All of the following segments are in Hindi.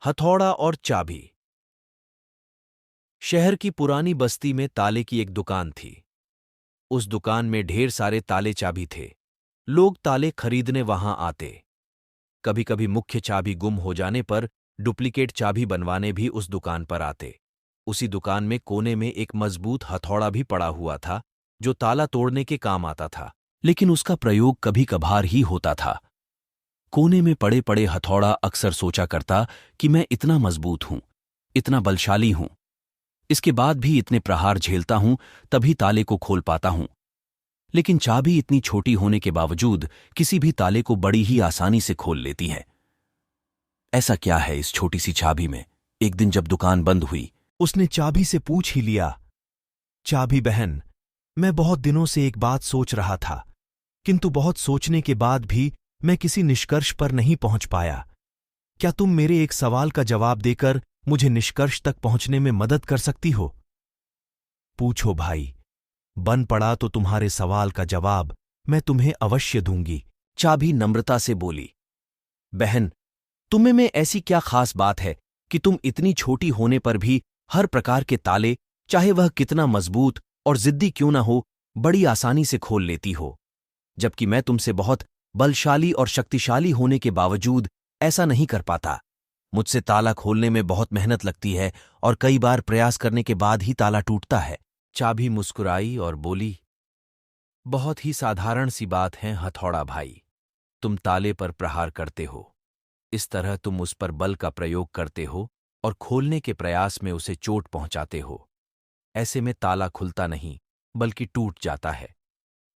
हथौड़ा और चाबी। शहर की पुरानी बस्ती में ताले की एक दुकान थी। उस दुकान में ढेर सारे ताले चाबी थे। लोग ताले खरीदने वहां आते। कभी कभी मुख्य चाबी गुम हो जाने पर डुप्लीकेट चाबी बनवाने भी उस दुकान पर आते। उसी दुकान में कोने में एक मजबूत हथौड़ा भी पड़ा हुआ था, जो ताला तोड़ने के काम आता था, लेकिन उसका प्रयोग कभी कभार ही होता था। कोने में पड़े पड़े हथौड़ा अक्सर सोचा करता कि मैं इतना मजबूत हूं, इतना बलशाली हूं, इसके बाद भी इतने प्रहार झेलता हूं, तभी ताले को खोल पाता हूं। लेकिन चाबी इतनी छोटी होने के बावजूद किसी भी ताले को बड़ी ही आसानी से खोल लेती है। ऐसा क्या है इस छोटी सी चाबी में? एक दिन जब दुकान बंद हुई, उसने चाबी से पूछ ही लिया, चाबी बहन, मैं बहुत दिनों से एक बात सोच रहा था, किंतु बहुत सोचने के बाद भी मैं किसी निष्कर्ष पर नहीं पहुंच पाया। क्या तुम मेरे एक सवाल का जवाब देकर मुझे निष्कर्ष तक पहुंचने में मदद कर सकती हो? पूछो भाई, बन पड़ा तो तुम्हारे सवाल का जवाब मैं तुम्हें अवश्य दूंगी। चाबी नम्रता से बोली, बहन, तुम्हें में ऐसी क्या खास बात है कि तुम इतनी छोटी होने पर भी हर प्रकार के ताले, चाहे वह कितना मजबूत और जिद्दी क्यों ना हो, बड़ी आसानी से खोल लेती हो, जबकि मैं तुमसे बहुत बलशाली और शक्तिशाली होने के बावजूद ऐसा नहीं कर पाता। मुझसे ताला खोलने में बहुत मेहनत लगती है और कई बार प्रयास करने के बाद ही ताला टूटता है। चाबी मुस्कुराई और बोली, बहुत ही साधारण सी बात है हथौड़ा भाई। तुम ताले पर प्रहार करते हो, इस तरह तुम उस पर बल का प्रयोग करते हो और खोलने के प्रयास में उसे चोट पहुंचाते हो। ऐसे में ताला खुलता नहीं बल्कि टूट जाता है,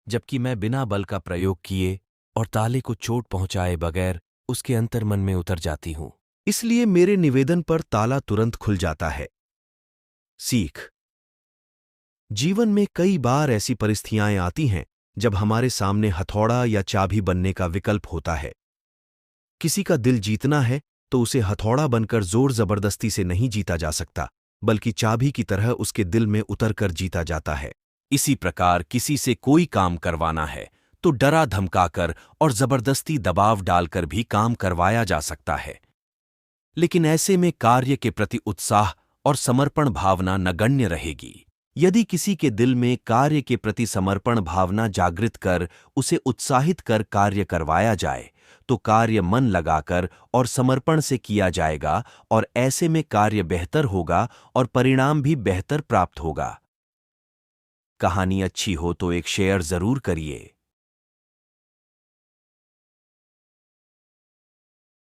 जबकि मैं बिना बल का प्रयोग किए और ताले को चोट पहुंचाए बगैर उसके अंतर्मन में उतर जाती हूं। इसलिए मेरे निवेदन पर ताला तुरंत खुल जाता है। सीख। जीवन में कई बार ऐसी परिस्थितियां आती हैं जब हमारे सामने हथौड़ा या चाबी बनने का विकल्प होता है। किसी का दिल जीतना है तो उसे हथौड़ा बनकर जोर जबरदस्ती से नहीं जीता जा सकता, बल्कि चाबी की तरह उसके दिल में उतरकर जीता जाता है। इसी प्रकार किसी से कोई काम करवाना है तो डरा धमकाकर और जबरदस्ती दबाव डालकर भी काम करवाया जा सकता है। लेकिन ऐसे में कार्य के प्रति उत्साह और समर्पण भावना नगण्य रहेगी। यदि किसी के दिल में कार्य के प्रति समर्पण भावना जागृत कर उसे उत्साहित कर कार्य करवाया जाए तो कार्य मन लगाकर और समर्पण से किया जाएगा और ऐसे में कार्य बेहतर होगा और परिणाम भी बेहतर प्राप्त होगा। कहानी अच्छी हो तो एक शेयर जरूर करिए।